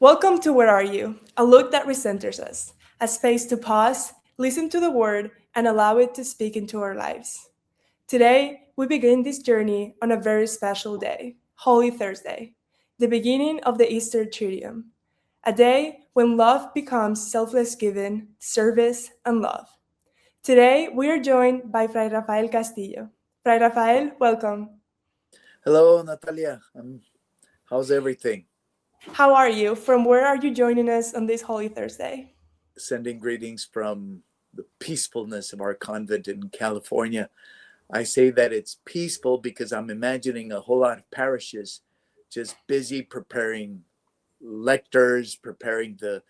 Welcome to Where Are You? A look that recenters us, a space to pause, listen to the word, and allow it to speak into our lives. Today, we begin this journey on a very special day, Holy Thursday, the beginning of the Easter Triduum, a day when love becomes selfless giving, service, and love. Today, we are joined by Friar Rafael Castillo. Friar Rafael, welcome. Hello, Natalia. How's everything? How are you? From where are you joining us on this Holy Thursday? Sending greetings from the peacefulness of our convent in California. I say that it's peaceful because I'm imagining a whole lot of parishes just busy preparing lectors, preparing the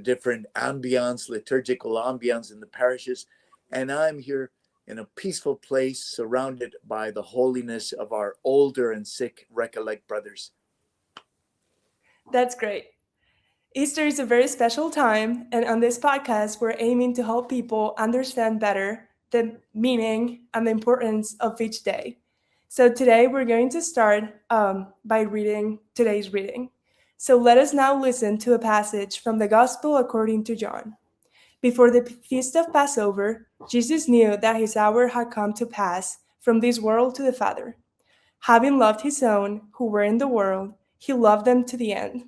different ambience, liturgical ambience in the parishes. And I'm here in a peaceful place surrounded by the holiness of our older and sick Recollect brothers. That's great. Easter is a very special time, and on this podcast, we're aiming to help people understand better the meaning and the importance of each day. So today, we're going to start by reading today's reading. So let us now listen to a passage from the Gospel according to John. Before the feast of Passover, Jesus knew that his hour had come to pass from this world to the Father. Having loved his own who were in the world, he loved them to the end.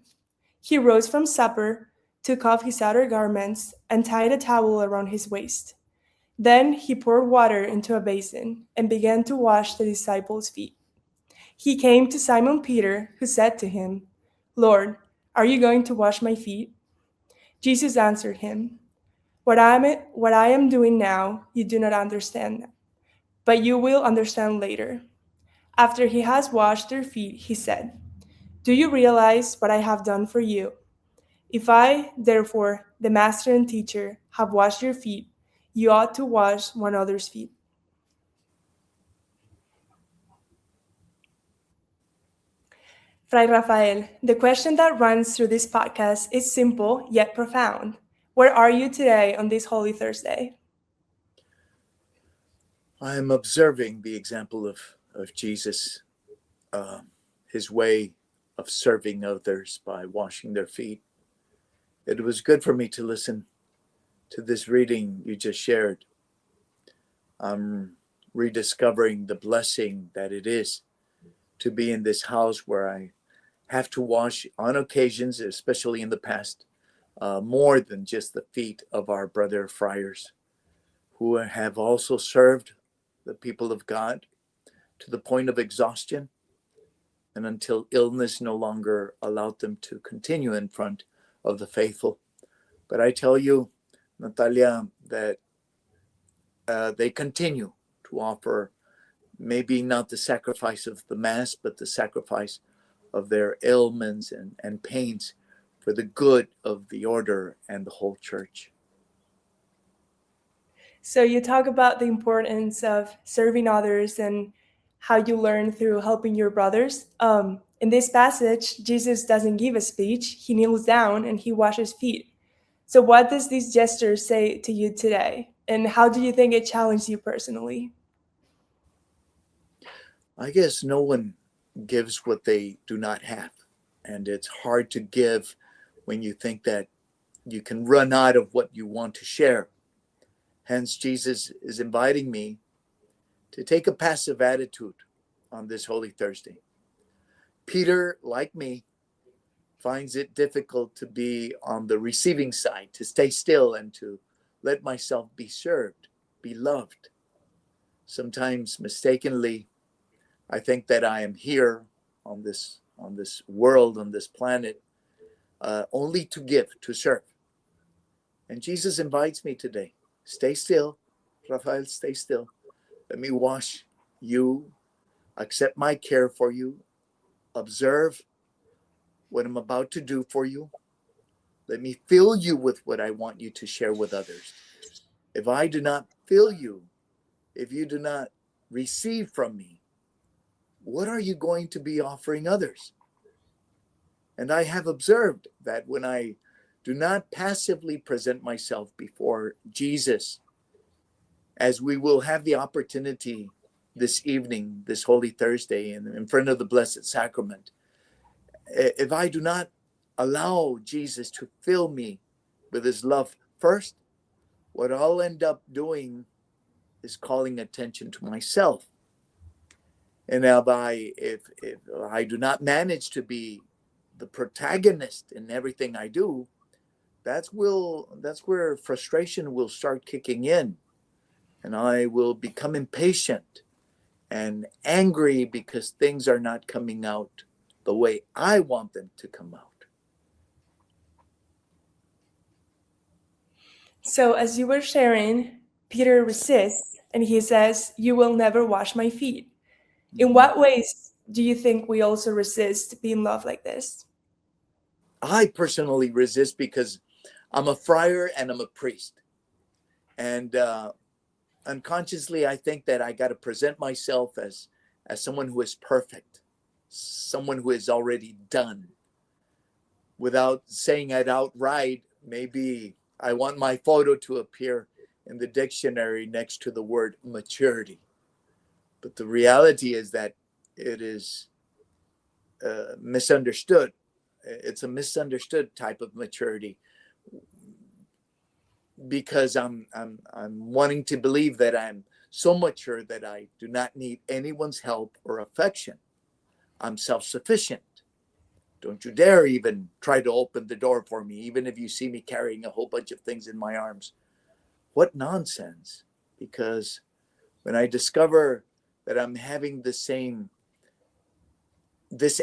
He rose from supper, took off his outer garments, and tied a towel around his waist. Then he poured water into a basin and began to wash the disciples' feet. He came to Simon Peter, who said to him, Lord, are you going to wash my feet? Jesus answered him, what I am doing now, you do not understand, but you will understand later. After he has washed their feet, he said, Do you realize what I have done for you? If I, therefore, the master and teacher, have washed your feet, you ought to wash one another's feet. Fray Rafael, the question that runs through this podcast is simple yet profound. Where are you today on this Holy Thursday? I'm observing the example of Jesus, his way of serving others by washing their feet. It was good for me to listen to this reading you just shared. I'm rediscovering the blessing that it is to be in this house where I have to wash on occasions, especially in the past, more than just the feet of our brother friars who have also served the people of God to the point of exhaustion and until illness no longer allowed them to continue in front of the faithful. But I tell you, Natalia, that they continue to offer maybe not the sacrifice of the Mass, but the sacrifice of their ailments and pains for the good of the order and the whole church. So, you talk about the importance of serving others and how you learn through helping your brothers. In this passage, Jesus doesn't give a speech, he kneels down and he washes feet. So, what does this gesture say to you today? And how do you think it challenged you personally? I guess no one gives what they do not have. And it's hard to give when you think that you can run out of what you want to share. Hence, Jesus is inviting me to take a passive attitude on this Holy Thursday. Peter, like me, finds it difficult to be on the receiving side, to stay still and to let myself be served, be loved. Sometimes mistakenly, I think that I am here on this world, on this planet, only to give, to serve. And Jesus invites me today. Stay still, Rafael, stay still. Let me wash you, accept my care for you, observe what I'm about to do for you. Let me fill you with what I want you to share with others. If I do not fill you, if you do not receive from me, what are you going to be offering others? And I have observed that when I do not passively present myself before Jesus, as we will have the opportunity this evening, this Holy Thursday, in front of the Blessed Sacrament, if I do not allow Jesus to fill me with his love first, what I'll end up doing is calling attention to myself. And if I do not manage to be the protagonist in everything I do, that's where frustration will start kicking in, and I will become impatient and angry because things are not coming out the way I want them to come out. So, as you were sharing, Peter resists and he says, "You will never wash my feet." In what ways do you think we also resist being loved like this? I personally resist because I'm a friar and I'm a priest. And unconsciously, I think that I got to present myself as someone who is perfect, someone who is already done. Without saying it outright, maybe I want my photo to appear in the dictionary next to the word maturity. But the reality is that it is misunderstood. It's a misunderstood type of maturity, because I'm wanting to believe that I'm so mature that I do not need anyone's help or affection. I'm self-sufficient. Don't you dare even try to open the door for me, even if you see me carrying a whole bunch of things in my arms. What nonsense. Because when I discover that I'm having this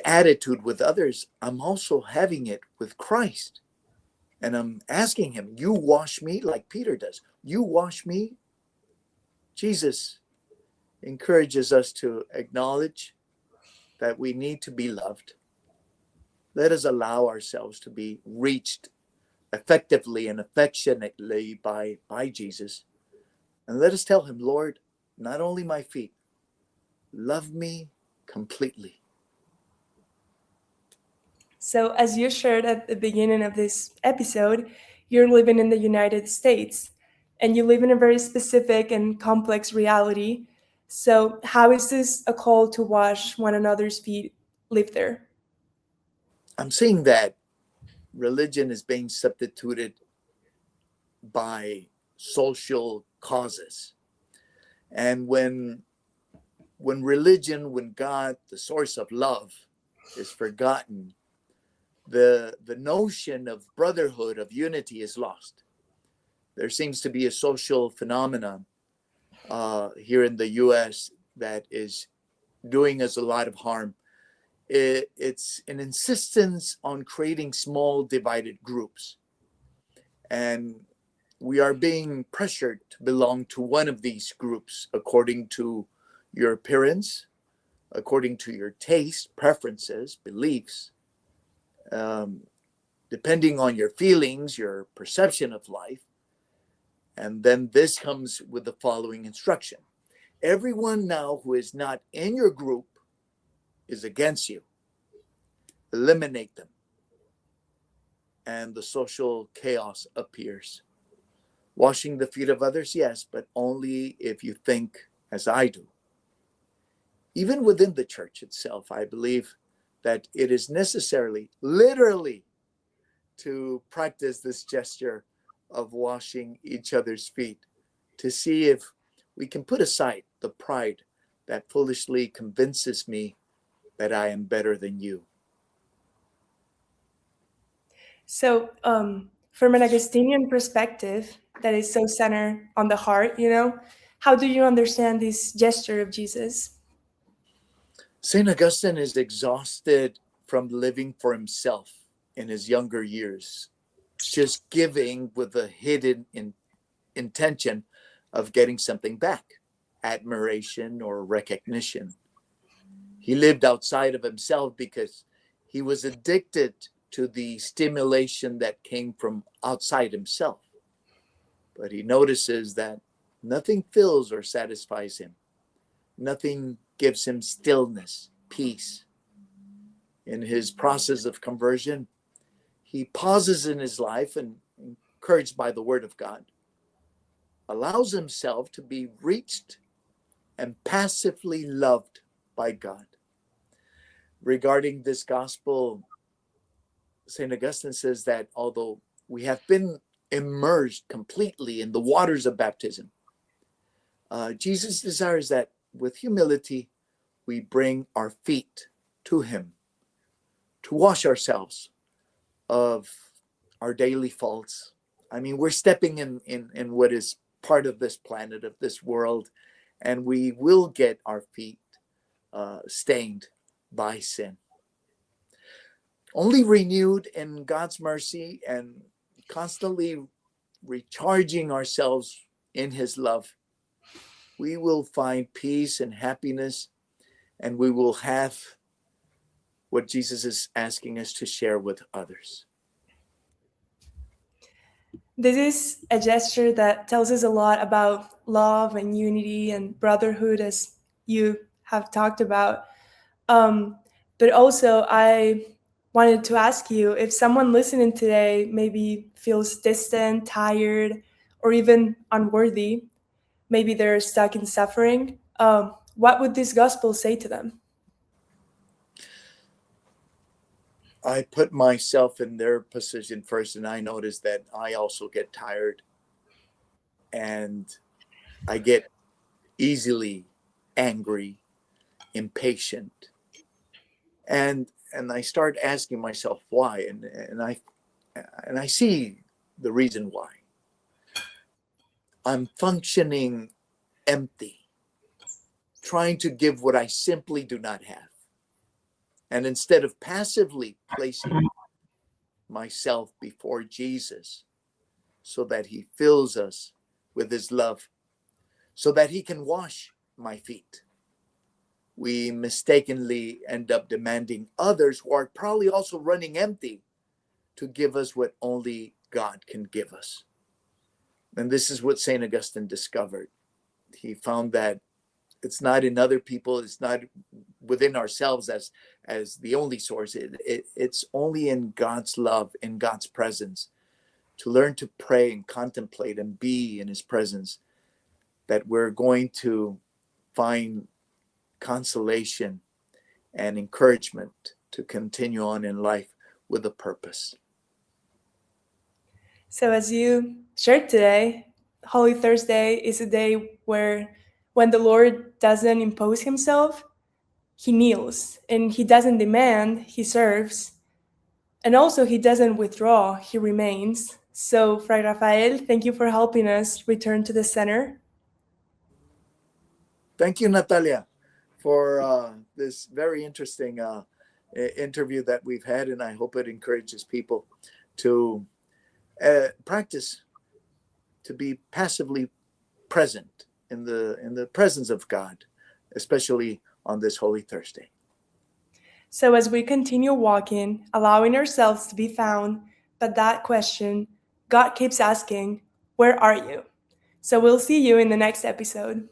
attitude with others, I'm also having it with Christ. And I'm asking him, you wash me, like Peter does. You wash me. Jesus encourages us to acknowledge that we need to be loved. Let us allow ourselves to be reached effectively and affectionately by Jesus. And let us tell him, Lord, not only my feet, love me completely. So, as you shared at the beginning of this episode, you're living in the United States and you live in a very specific and complex reality. So, how is this a call to wash one another's feet live there? I'm seeing that religion is being substituted by social causes. And when religion, when God, the source of love, is forgotten, the notion of brotherhood, of unity, is lost. There seems to be a social phenomenon here in the US that is doing us a lot of harm. It's an insistence on creating small divided groups. And we are being pressured to belong to one of these groups according to your appearance, according to your taste, preferences, beliefs, depending on your feelings, your perception of life. And then this comes with the following instruction. Everyone now who is not in your group is against you. Eliminate them. And the social chaos appears. Washing the feet of others, yes, but only if you think as I do. Even within the church itself, I believe that it is necessarily, literally, to practice this gesture of washing each other's feet, to see if we can put aside the pride that foolishly convinces me that I am better than you. So, from an Augustinian perspective, that is so centered on the heart, how do you understand this gesture of Jesus? St. Augustine is exhausted from living for himself in his younger years, just giving with a hidden intention of getting something back, admiration or recognition. He lived outside of himself because he was addicted to the stimulation that came from outside himself. But he notices that nothing fills or satisfies him. Nothing gives him stillness, peace. In his process of conversion, he pauses in his life and, encouraged by the word of God, allows himself to be reached and passively loved by God. Regarding this gospel, St. Augustine says that although we have been immersed completely in the waters of baptism, Jesus desires that with humility we bring our feet to him to wash ourselves of our daily faults. I mean, we're stepping in what is part of this planet, of this world, and we will get our feet stained by sin. Only renewed in God's mercy and constantly recharging ourselves in his love, we will find peace and happiness, and we will have what Jesus is asking us to share with others. This is a gesture that tells us a lot about love and unity and brotherhood, as you have talked about. But also, I wanted to ask you, if someone listening today maybe feels distant, tired, or even unworthy, maybe they're stuck in suffering, what would this gospel say to them? I put myself in their position first, and I notice that I also get tired, and I get easily angry, impatient, and I start asking myself why, and I see the reason why. I'm functioning empty, trying to give what I simply do not have. And instead of passively placing myself before Jesus so that he fills us with his love, so that he can wash my feet, we mistakenly end up demanding others who are probably also running empty to give us what only God can give us. And this is what St. Augustine discovered. He found that it's not in other people, it's not within ourselves as the only source. It's only in God's love, in God's presence, to learn to pray and contemplate and be in his presence, that we're going to find consolation and encouragement to continue on in life with a purpose. So, as you shared today, Holy Thursday is a day where, when the Lord doesn't impose himself, he kneels, and he doesn't demand, he serves. And also, he doesn't withdraw, he remains. So, Friar Rafael, thank you for helping us return to the center. Thank you, Natalia, for this very interesting interview that we've had, and I hope it encourages people to practice to be passively present in the presence of God, especially on this Holy Thursday. So, as we continue walking, allowing ourselves to be found, but that question God keeps asking, where are you? So, we'll see you in the next episode.